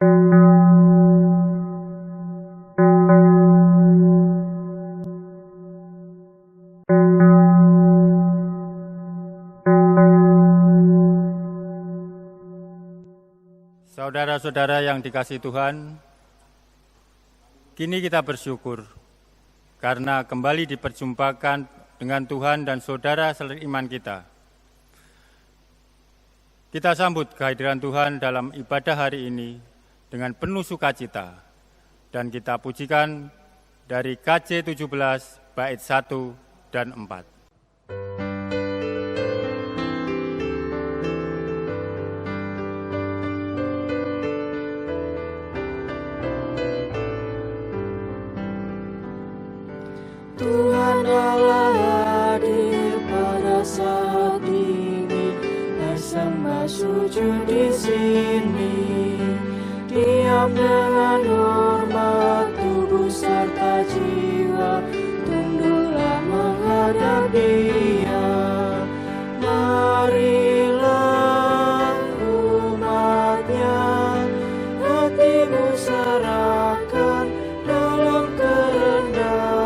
Saudara-saudara yang dikasihi Tuhan, kini kita bersyukur karena kembali diperjumpakan dengan Tuhan dan saudara seiman kita. Kita sambut kehadiran Tuhan dalam ibadah hari ini dengan penuh sukacita dan kita pujikan dari KJ 17 bait 1 dan 4. Tuhan Allah hadir pada saat ini, bersembah sujud di sini. Diam dengan hormat tubuh serta jiwa, tunduklah menghadap Dia. Marilah umatnya, hatimu serahkan dalam kerendahan.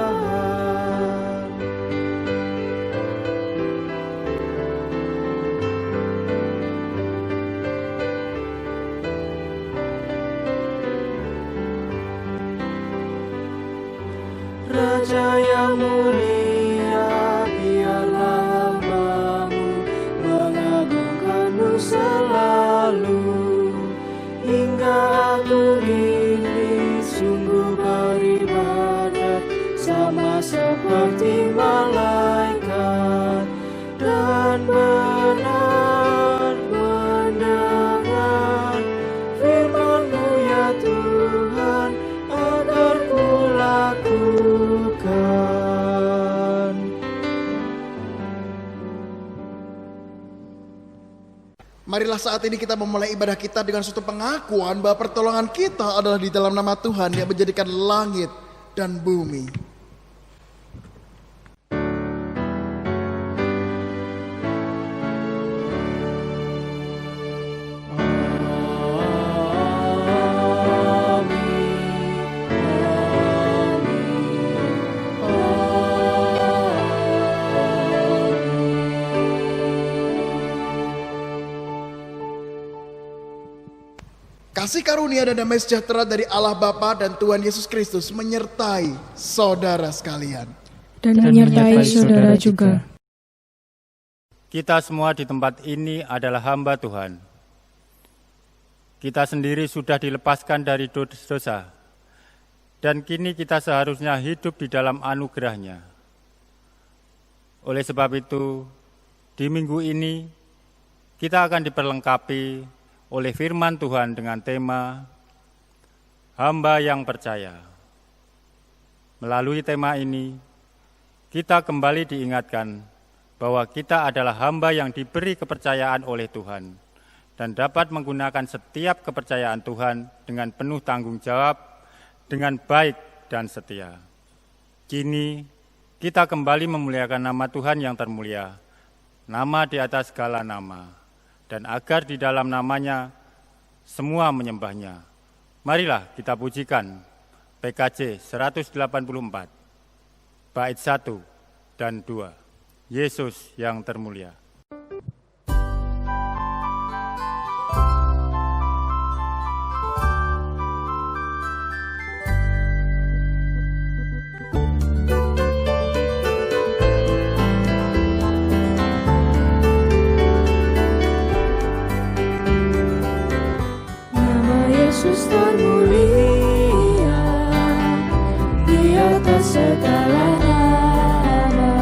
Raja yang mulia, biarlah hamba-Mu mengagungkan-Mu selalu. Hingga aku ini sungguh beribadat, sama seperti malaikat, dan benar mendengar firman-Mu ya Tuhan, agar ku lakukan. Marilah saat ini kita memulai ibadah kita dengan suatu pengakuan bahwa pertolongan kita adalah di dalam nama Tuhan yang menjadikan langit dan bumi. Kasih karunia dan damai sejahtera dari Allah Bapa dan Tuhan Yesus Kristus menyertai saudara sekalian. Dan menyertai saudara juga. Kita semua di tempat ini adalah hamba Tuhan. Kita sendiri sudah dilepaskan dari dosa, dan kini kita seharusnya hidup di dalam anugerah-Nya. Oleh sebab itu, di minggu ini kita akan diperlengkapi oleh firman Tuhan dengan tema Hamba yang Percaya. Melalui tema ini, kita kembali diingatkan bahwa kita adalah hamba yang diberi kepercayaan oleh Tuhan dan dapat menggunakan setiap kepercayaan Tuhan dengan penuh tanggung jawab, dengan baik dan setia. Kini, kita kembali memuliakan nama Tuhan yang termulia, nama di atas segala nama, dan agar di dalam namanya semua menyembahnya. Marilah kita pujikan PKJ 184, bait 1 dan 2, Yesus yang termulia. Yesus termulia di atas segala nama,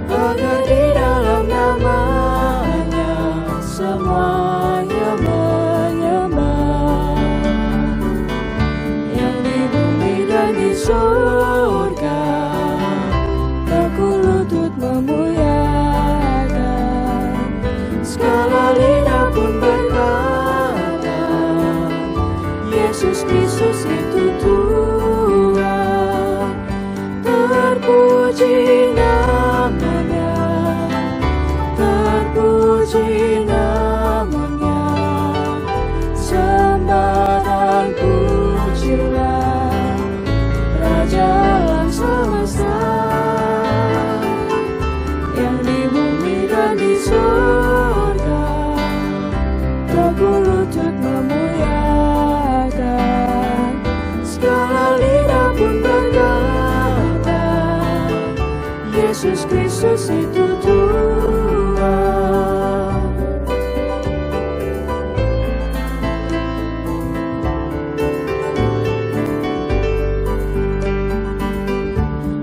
agar di dalam Yesus itu Tuhan.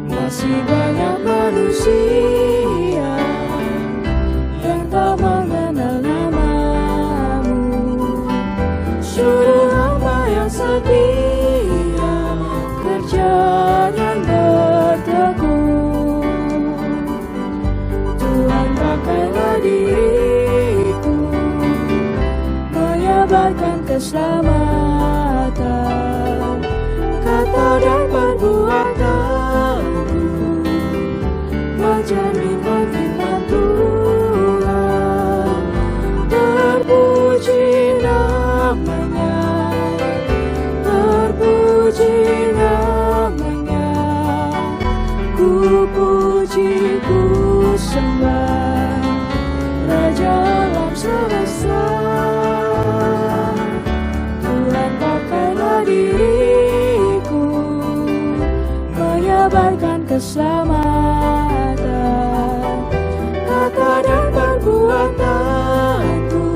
Masih banyak manusia yang tak mengenal nama-Mu. Suruh hamba yang setia kerja dan bertekun. Tuhan, pakailah diriku menyebarkan keselamatan, kata dan perbuatanku mencerminkan firman Tuhan. Terpuji namanya, terpuji namanya. Ku puji, ku sembah Raja alam semesta. Tuhan, pakailah diriku menyebarkan keselamatan, kata dan perbuatanku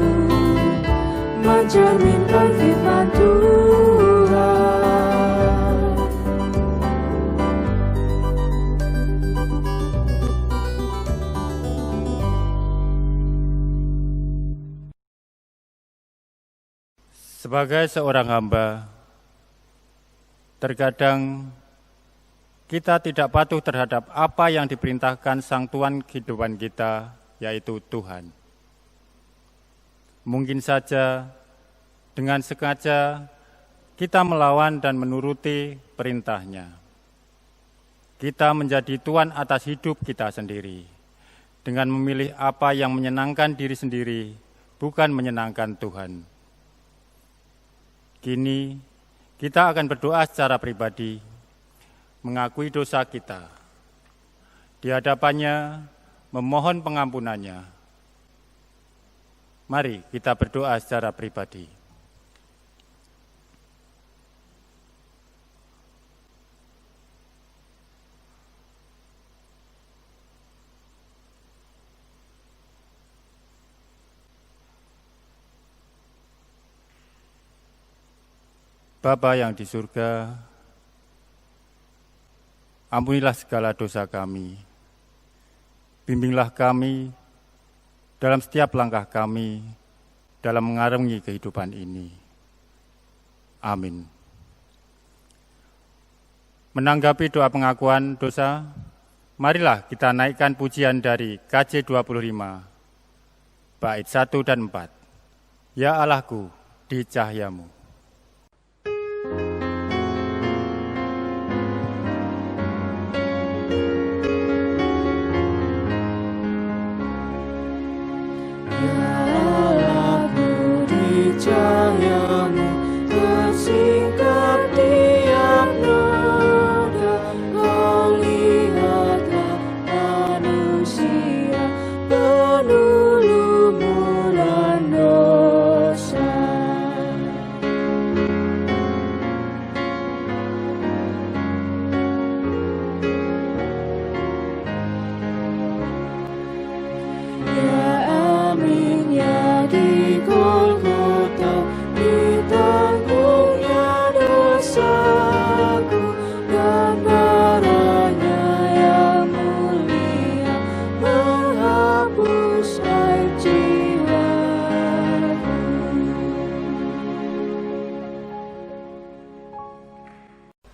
mencerminkan firman Tuhan. Sebagai seorang hamba, terkadang kita tidak patuh terhadap apa yang diperintahkan Sang Tuan kehidupan kita, yaitu Tuhan. Mungkin saja dengan sengaja kita melawan dan menuruti perintahnya. Kita menjadi tuan atas hidup kita sendiri, dengan memilih apa yang menyenangkan diri sendiri, bukan menyenangkan Tuhan. Kini kita akan berdoa secara pribadi, mengakui dosa kita, di hadapannya memohon pengampunannya. Mari kita berdoa secara pribadi. Bapa yang di surga, ampunilah segala dosa kami. Bimbinglah kami dalam setiap langkah kami dalam mengarungi kehidupan ini. Amin. Menanggapi doa pengakuan dosa, marilah kita naikkan pujian dari KJ 25, bait 1 dan 4. Ya Allahku, di cahayamu. Cahayamu tersingkap tiap noda. Kau lihatlah manusia penuh lumuran dosa. Ya amin, ya di Golgota ditanggungnya dosaku, dan darahnya yang mulia menghapus aib jiwaku.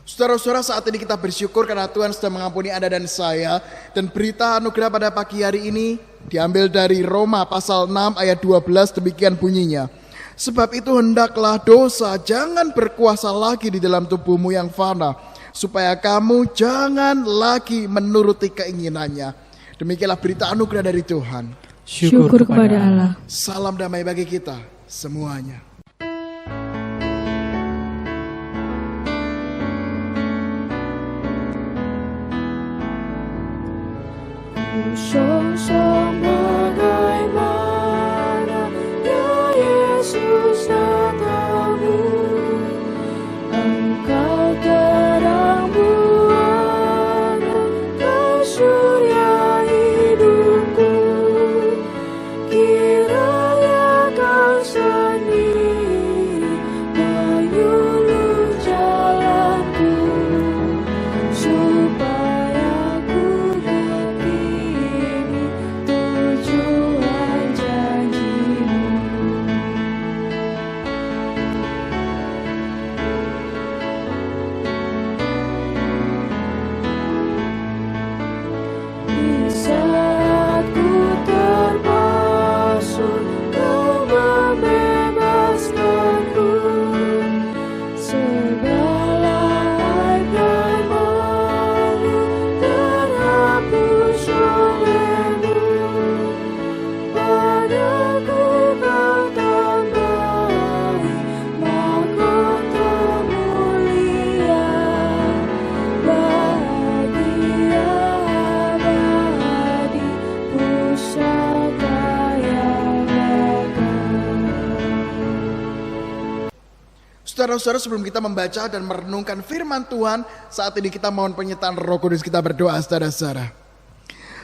Saudara-saudara, saat ini kita bersyukur karena Tuhan sudah mengampuni Anda dan saya. Dan berita anugerah pada pagi hari ini diambil dari Roma pasal 6 ayat 12, demikian bunyinya. Sebab itu hendaklah dosa jangan berkuasa lagi di dalam tubuhmu yang fana, supaya kamu jangan lagi menuruti keinginannya. Demikianlah berita anugerah dari Tuhan. Syukur kepada Allah. Salam damai bagi kita semuanya. Song-song bagaimana ya Yesus datangmu. Engkau terang buana, kau surya Saudara-saudara, sebelum kita membaca dan merenungkan firman Tuhan, saat ini kita mohon penyertaan Roh Kudus, kita berdoa saudara-saudara.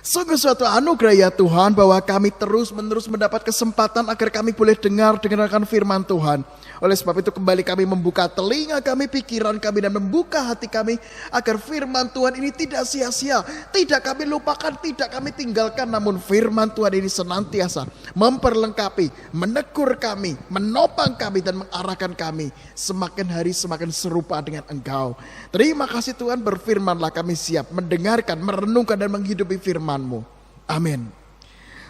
Sungguh suatu anugerah ya Tuhan bahwa kami terus-menerus mendapat kesempatan agar kami boleh dengarkan firman Tuhan. Oleh sebab itu kembali kami membuka telinga kami, pikiran kami, dan membuka hati kami agar firman Tuhan ini tidak sia-sia, tidak kami lupakan, tidak kami tinggalkan. Namun firman Tuhan ini senantiasa memperlengkapi, menegur kami, menopang kami, dan mengarahkan kami semakin hari semakin serupa dengan Engkau. Terima kasih Tuhan, berfirmanlah, kami siap mendengarkan, merenungkan, dan menghidupi firman-Mu. Amin.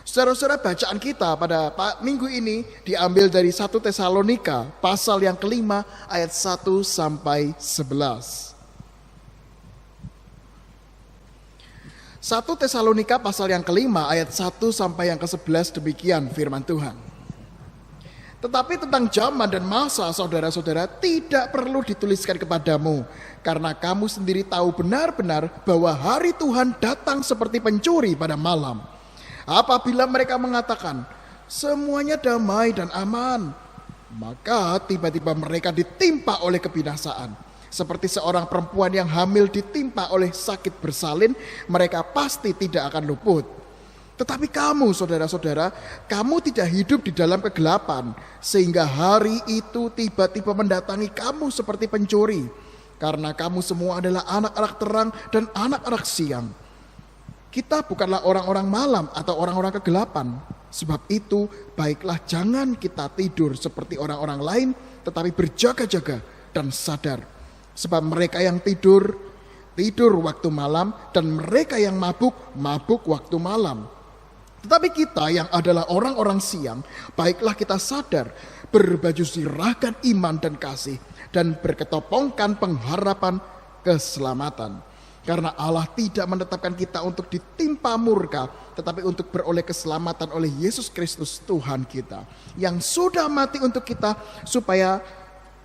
Saudara-saudara, bacaan kita pada minggu ini diambil dari 1 Tesalonika pasal yang kelima ayat 1 sampai 11. 1 Tesalonika pasal yang kelima ayat 1 sampai yang ke-11, demikian firman Tuhan. Tetapi tentang zaman dan masa, saudara-saudara, tidak perlu dituliskan kepadamu, karena kamu sendiri tahu benar-benar bahwa hari Tuhan datang seperti pencuri pada malam. Apabila mereka mengatakan semuanya damai dan aman, maka tiba-tiba mereka ditimpa oleh kebinasaan. Seperti seorang perempuan yang hamil ditimpa oleh sakit bersalin, mereka pasti tidak akan luput. Tetapi kamu, saudara-saudara, kamu tidak hidup di dalam kegelapan, sehingga hari itu tiba-tiba mendatangi kamu seperti pencuri. Karena kamu semua adalah anak-anak terang dan anak-anak siang. Kita bukanlah orang-orang malam atau orang-orang kegelapan. Sebab itu baiklah jangan kita tidur seperti orang-orang lain, tetapi berjaga-jaga dan sadar. Sebab mereka yang tidur waktu malam, dan mereka yang mabuk waktu malam. Tetapi kita yang adalah orang-orang siang, baiklah kita sadar, berbaju sirahkan iman dan kasih, dan berketopongkan pengharapan keselamatan. Karena Allah tidak menetapkan kita untuk ditimpa murka, tetapi untuk beroleh keselamatan oleh Yesus Kristus Tuhan kita, yang sudah mati untuk kita, supaya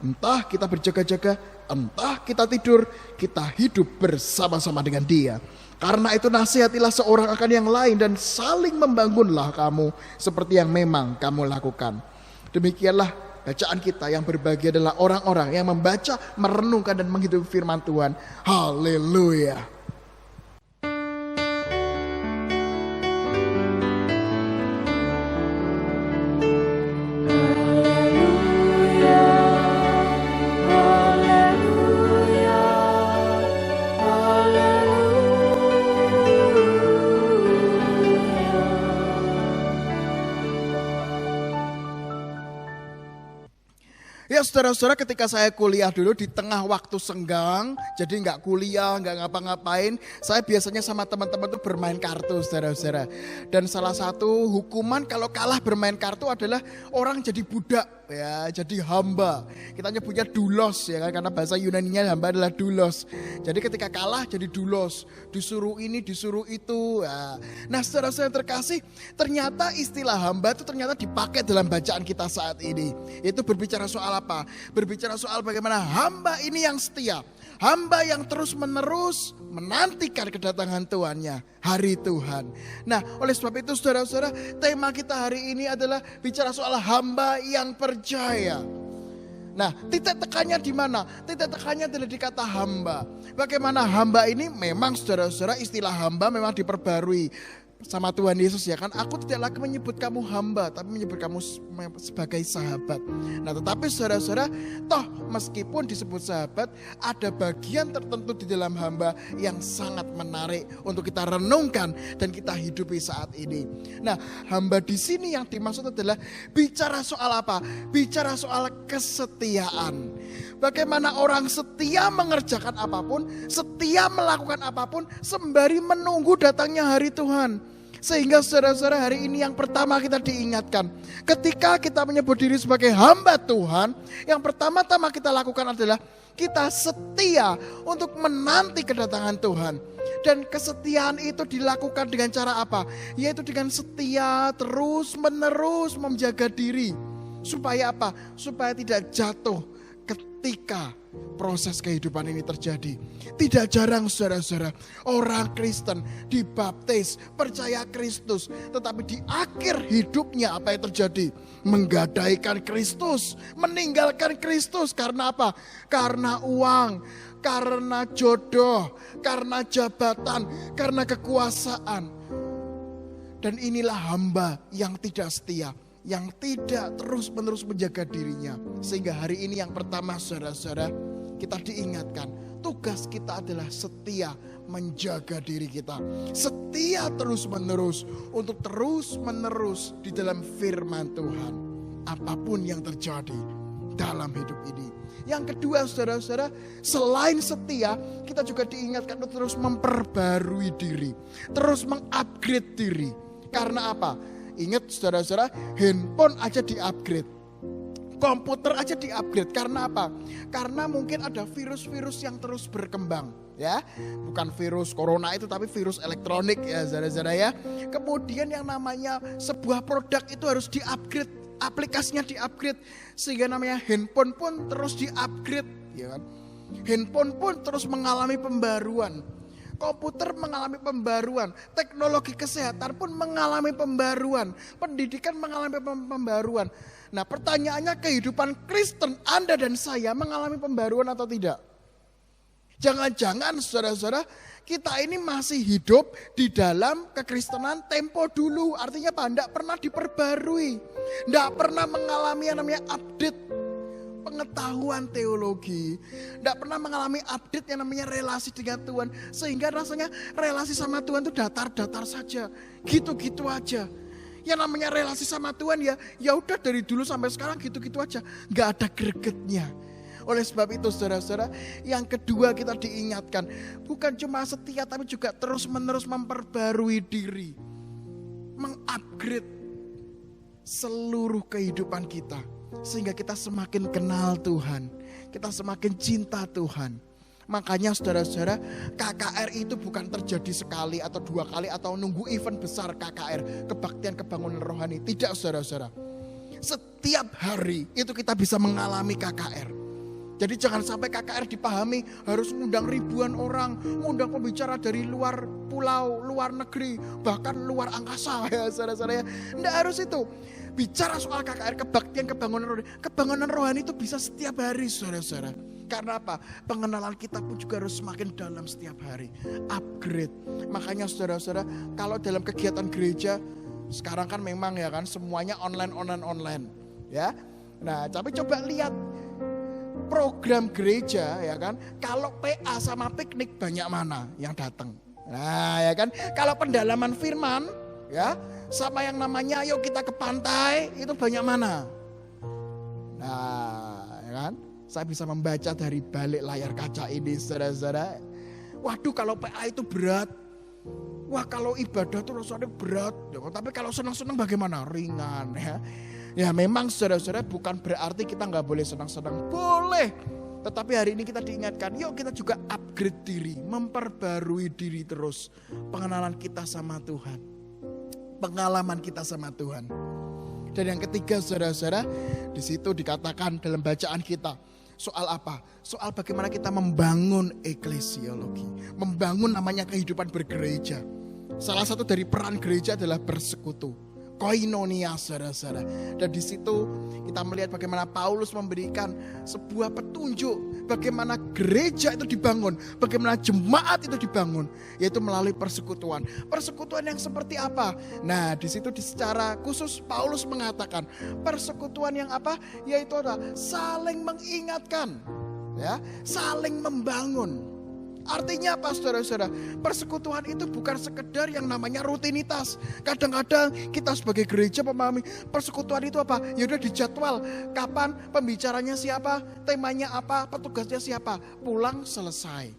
entah kita berjaga-jaga, entah kita tidur, kita hidup bersama-sama dengan Dia. Karena itu nasihatilah seorang akan yang lain, dan saling membangunlah kamu seperti yang memang kamu lakukan. Demikianlah bacaan kita, yang berbahagia adalah orang-orang yang membaca, merenungkan, dan menghidupi firman Tuhan. Haleluya. Ya saudara-saudara, ketika saya kuliah dulu di tengah waktu senggang, jadi nggak kuliah, nggak ngapa-ngapain, saya biasanya sama teman-teman tuh bermain kartu, saudara-saudara. Dan salah satu hukuman kalau kalah bermain kartu adalah orang jadi budak, ya, jadi hamba. Kita nyebutnya doulos, ya kan, karena bahasa Yunaninya hamba adalah doulos. Jadi ketika kalah jadi doulos, disuruh ini, disuruh itu. Ya. Nah saudara-saudara yang terkasih, ternyata istilah hamba itu ternyata dipakai dalam bacaan kita saat ini. Itu berbicara soal apa? Berbicara soal bagaimana hamba ini yang setia, hamba yang terus-menerus menantikan kedatangan Tuhannya, hari Tuhan. Nah, oleh sebab itu saudara-saudara, tema kita hari ini adalah bicara soal hamba yang percaya. Nah, titik tekannya di mana? Titik tekannya adalah di kata hamba. Bagaimana hamba ini? Memang saudara-saudara, istilah hamba memang diperbarui sama Tuhan Yesus, ya kan, aku tidak lagi menyebut kamu hamba, tapi menyebut kamu sebagai sahabat. Nah tetapi saudara-saudara, toh meskipun disebut sahabat, ada bagian tertentu di dalam hamba yang sangat menarik untuk kita renungkan dan kita hidupi saat ini. Nah hamba di sini yang dimaksud adalah bicara soal apa? Bicara soal kesetiaan. Bagaimana orang setia mengerjakan apapun, setia melakukan apapun sembari menunggu datangnya hari Tuhan. Sehingga saudara-saudara, hari ini yang pertama kita diingatkan, ketika kita menyebut diri sebagai hamba Tuhan, yang pertama-tama kita lakukan adalah kita setia untuk menanti kedatangan Tuhan. Dan kesetiaan itu dilakukan dengan cara apa? Yaitu dengan setia terus-menerus menjaga diri. Supaya apa? Supaya tidak jatuh ketika proses kehidupan ini terjadi. Tidak jarang saudara-saudara, orang Kristen dibaptis, percaya Kristus, tetapi di akhir hidupnya apa yang terjadi? Menggadaikan Kristus, meninggalkan Kristus. Karena apa? Karena uang, karena jodoh, karena jabatan, karena kekuasaan. Dan inilah hamba yang tidak setia, yang tidak terus-menerus menjaga dirinya. Sehingga hari ini yang pertama saudara-saudara, kita diingatkan tugas kita adalah setia menjaga diri kita. Setia terus-menerus untuk terus-menerus di dalam firman Tuhan. Apapun yang terjadi dalam hidup ini. Yang kedua saudara-saudara, selain setia, kita juga diingatkan untuk terus memperbarui diri. Terus mengupgrade diri. Karena apa? Ingat saudara-saudara, handphone aja di-upgrade, komputer aja di-upgrade. Karena apa? Karena mungkin ada virus-virus yang terus berkembang, ya. Bukan virus corona itu, tapi virus elektronik ya saudara-saudara ya. Kemudian yang namanya sebuah produk itu harus di-upgrade, aplikasinya di-upgrade, sehingga namanya handphone pun terus di-upgrade, ya kan? Handphone pun terus mengalami pembaruan. Komputer mengalami pembaruan, teknologi kesehatan pun mengalami pembaruan, pendidikan mengalami pembaruan. Nah pertanyaannya, kehidupan Kristen Anda dan saya mengalami pembaruan atau tidak? Jangan-jangan saudara-saudara, kita ini masih hidup di dalam kekristenan tempo dulu. Artinya apa? Tidak pernah diperbarui, tidak pernah mengalami yang namanya update pengetahuan teologi, tidak pernah mengalami update yang namanya relasi dengan Tuhan, sehingga rasanya relasi sama Tuhan itu datar-datar saja, gitu-gitu aja. Yang namanya relasi sama Tuhan ya udah dari dulu sampai sekarang gitu-gitu aja, nggak ada gregetnya. Oleh sebab itu saudara-saudara, yang kedua kita diingatkan bukan cuma setia tapi juga terus-menerus memperbarui diri, mengupgrade seluruh kehidupan kita. Sehingga kita semakin kenal Tuhan, kita semakin cinta Tuhan. Makanya saudara-saudara, KKR itu bukan terjadi sekali atau dua kali atau nunggu event besar KKR, kebaktian kebangunan rohani. Tidak saudara-saudara, setiap hari itu kita bisa mengalami KKR. Jadi jangan sampai KKR dipahami harus ngundang ribuan orang, ngundang pembicara dari luar pulau, luar negeri, bahkan luar angkasa ya saudara-saudara ya. Tidak harus itu. Bicara soal KKR, kebaktian kebangunan rohani itu bisa setiap hari saudara-saudara. Karena apa? Pengenalan kita pun juga harus semakin dalam setiap hari. Upgrade. Makanya saudara-saudara, kalau dalam kegiatan gereja sekarang kan memang ya kan semuanya online ya. Nah, tapi coba lihat program gereja ya kan. Kalau PA sama piknik banyak mana yang datang? Nah, ya kan. Kalau pendalaman firman ya sama yang namanya ayo kita ke pantai itu banyak mana? Nah, ya kan? Saya bisa membaca dari balik layar kaca ini saudara-saudara. Waduh, kalau PA itu berat. Wah, kalau ibadah itu rasanya berat. Tapi kalau senang-senang bagaimana? Ringan ya. Ya memang saudara-saudara bukan berarti kita nggak boleh senang-senang. Boleh. Tetapi hari ini kita diingatkan, yuk kita juga upgrade diri, memperbarui diri terus. Pengenalan kita sama Tuhan. Pengalaman kita sama Tuhan. Dan yang ketiga saudara-saudara, di situ dikatakan dalam bacaan kita soal apa? Soal bagaimana kita membangun eklesiologi, membangun namanya kehidupan bergereja. Salah satu dari peran gereja adalah bersekutu, koinonia saudara-saudara. Dan di situ kita melihat bagaimana Paulus memberikan sebuah petunjuk bagaimana gereja itu dibangun, bagaimana jemaat itu dibangun, yaitu melalui persekutuan. Persekutuan yang seperti apa? Nah, di situ secara khusus Paulus mengatakan persekutuan yang apa? Yaitu adalah saling mengingatkan, ya, saling membangun. Artinya apa saudara-saudara? Persekutuan itu bukan sekedar yang namanya rutinitas. Kadang-kadang kita sebagai gereja memahami persekutuan itu apa? Ya udah dijadwal. Kapan pembicaranya siapa? Temanya apa? Petugasnya siapa? Pulang selesai.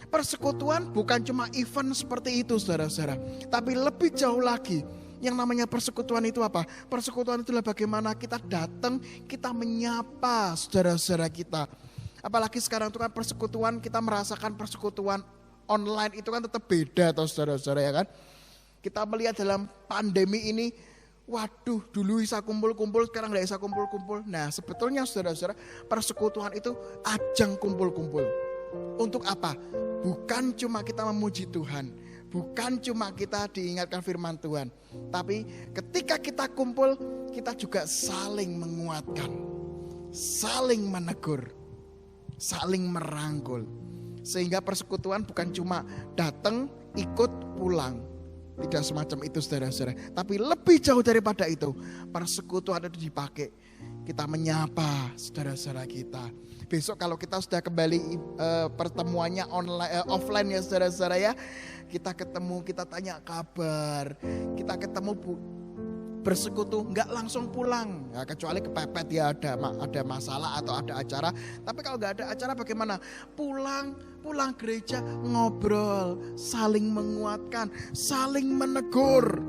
Persekutuan bukan cuma event seperti itu saudara-saudara. Tapi lebih jauh lagi. Yang namanya persekutuan itu apa? Persekutuan itulah bagaimana kita datang, kita menyapa saudara-saudara kita. Apalagi sekarang itu kan persekutuan, kita merasakan persekutuan online itu kan tetap beda atau saudara-saudara ya kan. Kita melihat dalam pandemi ini, Waduh, dulu bisa kumpul-kumpul, sekarang nggak bisa kumpul-kumpul. Nah, sebetulnya saudara-saudara, persekutuan itu ajang kumpul-kumpul. Untuk apa? Bukan cuma kita memuji Tuhan, bukan cuma kita diingatkan firman Tuhan, tapi ketika kita kumpul, kita juga saling menguatkan, saling menegur, saling merangkul. Sehingga persekutuan bukan cuma datang, ikut, pulang. Tidak semacam itu saudara-saudara. Tapi lebih jauh daripada itu, persekutuan itu dipakai. Kita menyapa saudara-saudara kita. Besok kalau kita sudah kembali pertemuannya offline ya saudara-saudara ya. Kita ketemu, kita tanya kabar. Kita ketemu bersekutu, nggak langsung pulang. Ya, kecuali kepepet ya ada masalah atau ada acara. Tapi kalau nggak ada acara bagaimana? Pulang gereja ngobrol, saling menguatkan, saling menegur.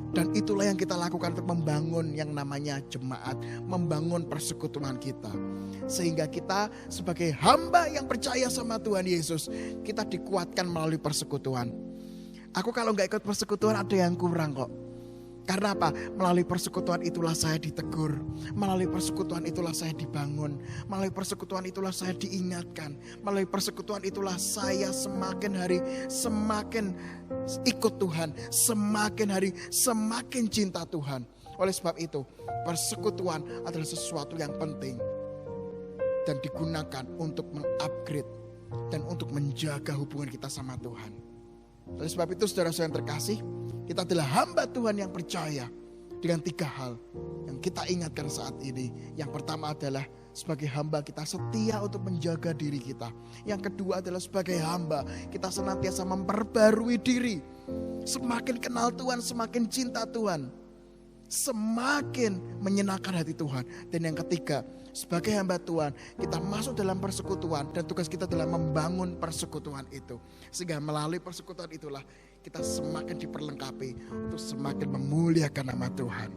Dan itulah yang kita lakukan untuk membangun yang namanya jemaat, membangun persekutuan kita. Sehingga kita sebagai hamba yang percaya sama Tuhan Yesus, kita dikuatkan melalui persekutuan. Aku kalau nggak ikut persekutuan ada yang kurang kok. Karena apa? Melalui persekutuan itulah saya ditegur. Melalui persekutuan itulah saya dibangun. Melalui persekutuan itulah saya diingatkan. Melalui persekutuan itulah saya semakin hari semakin ikut Tuhan. Semakin hari semakin cinta Tuhan. Oleh sebab itu, persekutuan adalah sesuatu yang penting. Dan digunakan untuk mengupgrade dan untuk menjaga hubungan kita sama Tuhan. Oleh sebab itu saudara-saudara yang terkasih, kita adalah hamba Tuhan yang percaya dengan 3 hal yang kita ingatkan saat ini. Yang pertama adalah sebagai hamba kita setia untuk menjaga diri kita. Yang kedua adalah sebagai hamba kita senantiasa memperbarui diri. Semakin kenal Tuhan, semakin cinta Tuhan, semakin menyenangkan hati Tuhan. Dan yang ketiga, sebagai hamba Tuhan, kita masuk dalam persekutuan dan tugas kita adalah membangun persekutuan itu. Sehingga melalui persekutuan itulah kita semakin diperlengkapi untuk semakin memuliakan nama Tuhan.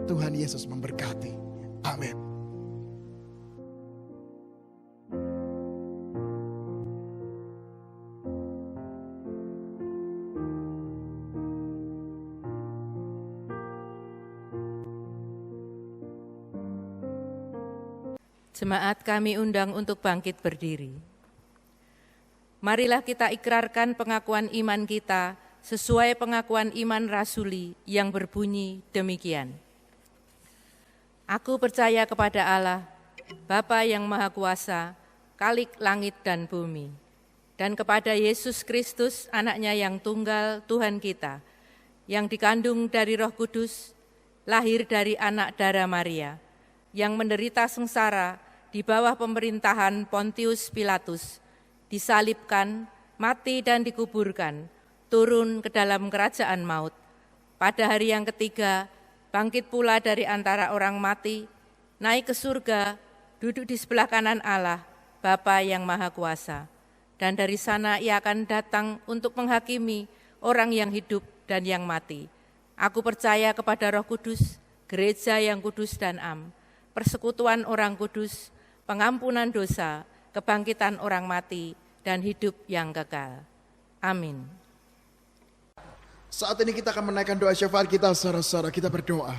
Tuhan Yesus memberkati. Amin. Jemaat kami undang untuk bangkit berdiri. Marilah kita ikrarkan pengakuan iman kita sesuai pengakuan iman rasuli yang berbunyi demikian. Aku percaya kepada Allah, Bapa yang Maha Kuasa, Khalik langit dan bumi, dan kepada Yesus Kristus, anaknya yang tunggal Tuhan kita, yang dikandung dari Roh Kudus, lahir dari anak darah Maria, yang menderita sengsara di bawah pemerintahan Pontius Pilatus, disalibkan, mati dan dikuburkan, turun ke dalam kerajaan maut. Pada hari yang ketiga, bangkit pula dari antara orang mati, naik ke surga, duduk di sebelah kanan Allah, Bapa yang Maha Kuasa. Dan dari sana ia akan datang untuk menghakimi orang yang hidup dan yang mati. Aku percaya kepada Roh Kudus, gereja yang kudus dan am, persekutuan orang kudus, pengampunan dosa, kebangkitan orang mati, dan hidup yang kekal. Amin. Saat ini kita akan menaikkan doa syafaat kita, saudara-saudara, kita berdoa.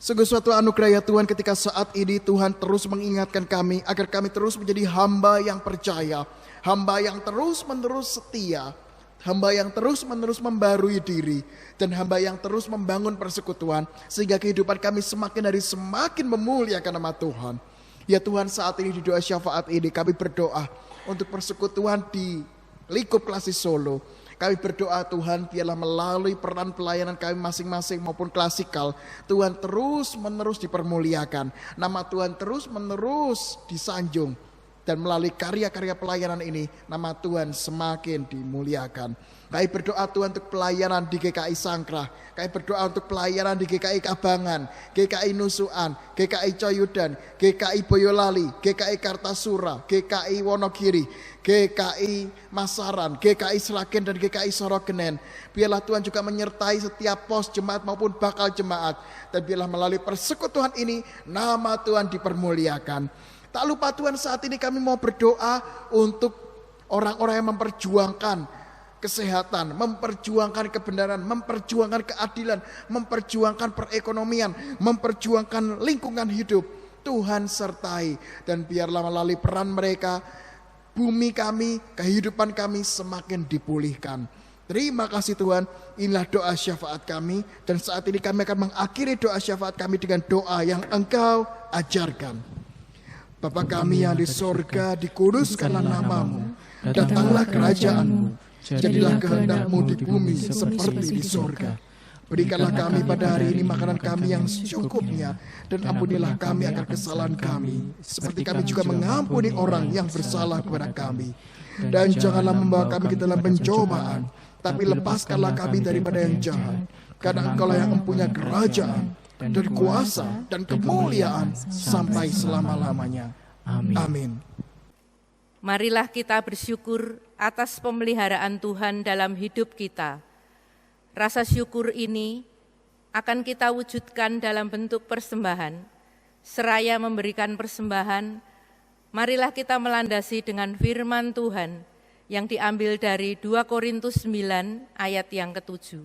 Sungguh suatu anugerah ya Tuhan ketika saat ini Tuhan terus mengingatkan kami agar kami terus menjadi hamba yang percaya, hamba yang terus-menerus setia, hamba yang terus-menerus membarui diri, dan hamba yang terus membangun persekutuan sehingga kehidupan kami semakin hari semakin memuliakan nama Tuhan. Ya Tuhan, saat ini di doa syafaat ini kami berdoa untuk persekutuan di lingkup Klasik Solo. Kami berdoa Tuhan, biarlah melalui peran pelayanan kami masing-masing maupun klasikal, Tuhan terus-menerus dipermuliakan, nama Tuhan terus-menerus disanjung. Dan melalui karya-karya pelayanan ini, nama Tuhan semakin dimuliakan. Kami berdoa Tuhan untuk pelayanan di GKI Sangkrah. Kami berdoa untuk pelayanan di GKI Kabangan, GKI Nusuan, GKI Coyudan, GKI Boyolali, GKI Kartasura, GKI Wonogiri, GKI Masaran, GKI Sragen, dan GKI Sorogenen. Biarlah Tuhan juga menyertai setiap pos jemaat maupun bakal jemaat. Dan biarlah melalui persekutuan ini, nama Tuhan dipermuliakan. Tak lupa Tuhan, saat ini kami mau berdoa untuk orang-orang yang memperjuangkan kesehatan, memperjuangkan kebenaran, memperjuangkan keadilan, memperjuangkan perekonomian, memperjuangkan lingkungan hidup. Tuhan sertai, dan biarlah melalui peran mereka, bumi kami, kehidupan kami semakin dipulihkan. Terima kasih Tuhan, inilah doa syafaat kami, dan saat ini kami akan mengakhiri doa syafaat kami dengan doa yang Engkau ajarkan. Bapa kami yang di sorga, dikuduskanlah namamu, datanglah kerajaan-Mu, jadilah kehendak-Mu di bumi seperti di sorga. Berikanlah kami pada hari ini makanan kami yang secukupnya, dan ampunilah kami akan kesalahan kami, seperti kami juga mengampuni orang yang bersalah kepada kami. Dan janganlah membawa kami ke dalam pencobaan, tapi lepaskanlah kami daripada yang jahat. Karena Engkau-lah yang mempunyai kerajaan, dan kuasa, dan kemuliaan sampai selama-lamanya. Amin. Marilah kita bersyukur atas pemeliharaan Tuhan dalam hidup kita. Rasa syukur ini akan kita wujudkan dalam bentuk persembahan. Seraya memberikan persembahan, marilah kita melandasi dengan firman Tuhan yang diambil dari 2 Korintus 9 ayat yang ke-7,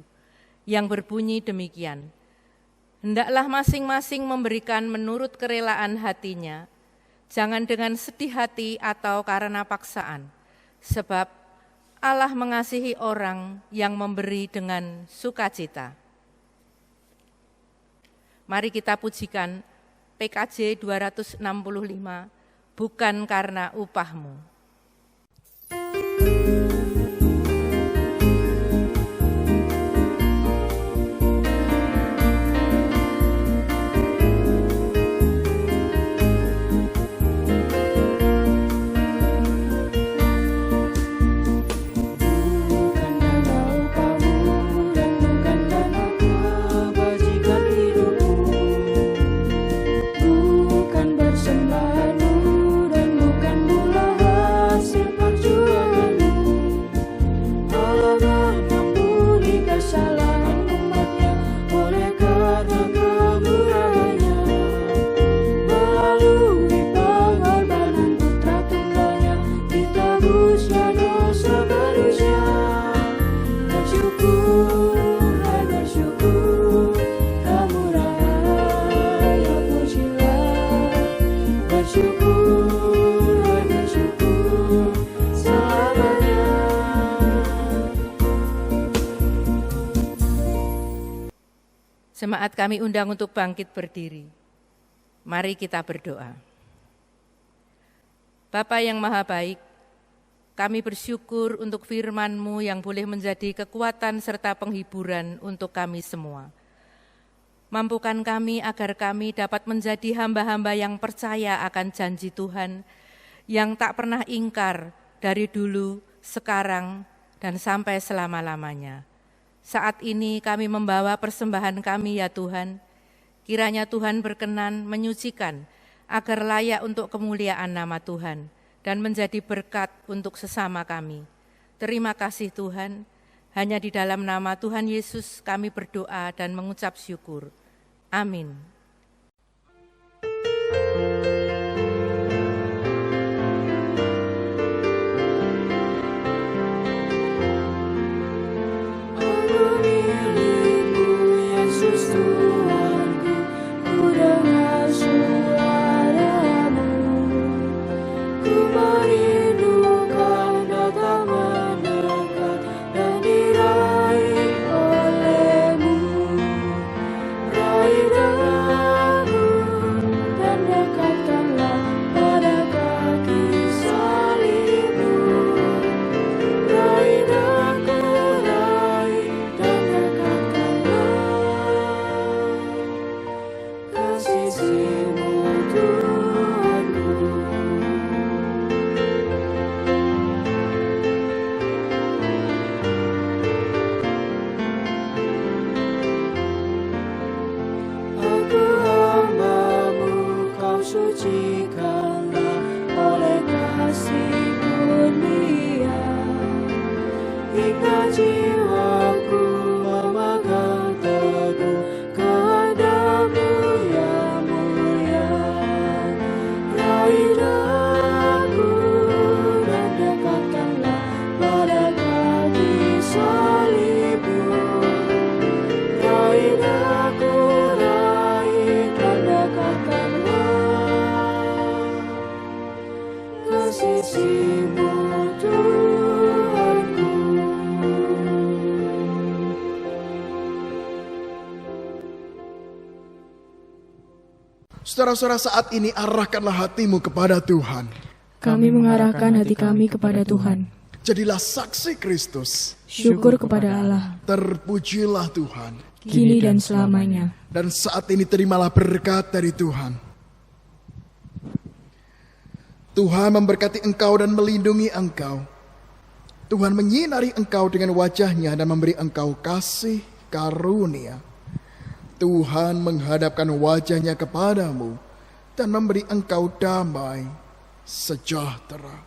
yang berbunyi demikian. Hendaklah masing-masing memberikan menurut kerelaan hatinya, jangan dengan sedih hati atau karena paksaan, sebab Allah mengasihi orang yang memberi dengan sukacita. Mari kita pujikan PKJ 265, bukan karena upahmu. Jemaat kami undang untuk bangkit berdiri. Mari kita berdoa. Bapa yang Maha Baik, kami bersyukur untuk firman-Mu yang boleh menjadi kekuatan serta penghiburan untuk kami semua. Mampukan kami agar kami dapat menjadi hamba-hamba yang percaya akan janji Tuhan, yang tak pernah ingkar dari dulu, sekarang, dan sampai selama-lamanya. Saat ini kami membawa persembahan kami ya Tuhan, kiranya Tuhan berkenan menyucikan agar layak untuk kemuliaan nama Tuhan dan menjadi berkat untuk sesama kami. Terima kasih Tuhan, hanya di dalam nama Tuhan Yesus kami berdoa dan mengucap syukur. Amin. Jiwaku memegang teguh kehendak-Mu yang mulia. Saudara-saudara, saat ini arahkanlah hatimu kepada Tuhan. Kami mengarahkan hati kami kepada Tuhan. Jadilah saksi Kristus. Syukur kepada Allah, Terpujilah Tuhan. kini dan selamanya. Dan saat ini terimalah berkat dari Tuhan. Tuhan memberkati engkau dan melindungi engkau. Tuhan menyinari engkau dengan wajah-Nya dan memberi engkau kasih karunia. Tuhan menghadapkan wajah-Nya kepadamu dan memberi engkau damai sejahtera.